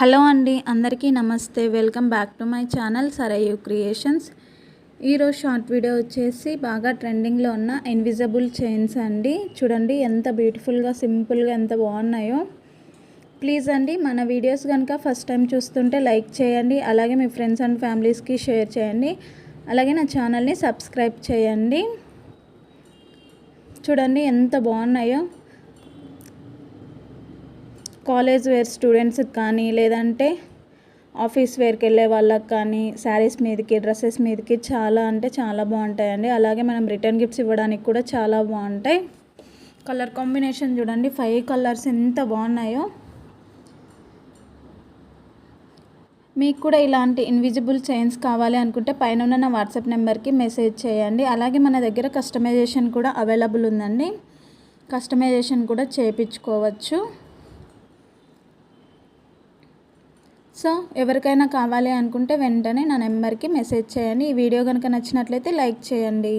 Hello అండి, అందరికీ నమస్తే. Welcome back to my channel Sarayu creations. ఈరోజు షార్ట్ వీడియో వచ్చేసి బాగా ట్రెండింగ్లో ఉన్న ఇన్విజిబుల్ చైన్స్ అండి. చూడండి ఎంత బ్యూటిఫుల్గా, సింపుల్గా ఎంత బాగున్నాయో. ప్లీజ్ అండి, మన వీడియోస్ కనుక ఫస్ట్ టైం చూస్తుంటే లైక్ చేయండి, అలాగే మీ ఫ్రెండ్స్ అండ్ ఫ్యామిలీస్కి షేర్ చేయండి, అలాగే నా ఛానల్ని సబ్స్క్రైబ్ చేయండి. చూడండి ఎంత బాగున్నాయో. కాలేజ్ వేర్ స్టూడెంట్స్కి కానీ, లేదంటే ఆఫీస్ వేర్కి వెళ్ళే వాళ్ళకి కానీ, శారీస్ మీదకి, డ్రెస్సెస్ మీదకి చాలా అంటే చాలా బాగుంటాయండి. అలాగే మనం రిటర్న్ గిఫ్ట్స్ ఇవ్వడానికి కూడా చాలా బాగుంటాయి. కలర్ కాంబినేషన్ చూడండి, 5 కలర్స్ ఎంత బాగున్నాయో. మీకు కూడా ఇలాంటి ఇన్విజిబుల్ చైన్స్ కావాలి అనుకుంటే పైన ఉన్న నా వాట్సాప్ నెంబర్కి మెసేజ్ చేయండి. అలాగే మన దగ్గర కస్టమైజేషన్ కూడా అవైలబుల్ ఉందండి. కస్టమైజేషన్ కూడా చేయించుకోవచ్చు. సో ఎవరికైనా కావాలి అనుకుంటే వెంటనే నా నెంబర్కి మెసేజ్ చేయండి. ఈ వీడియో కనుక నచ్చినట్లయితే లైక్ చేయండి.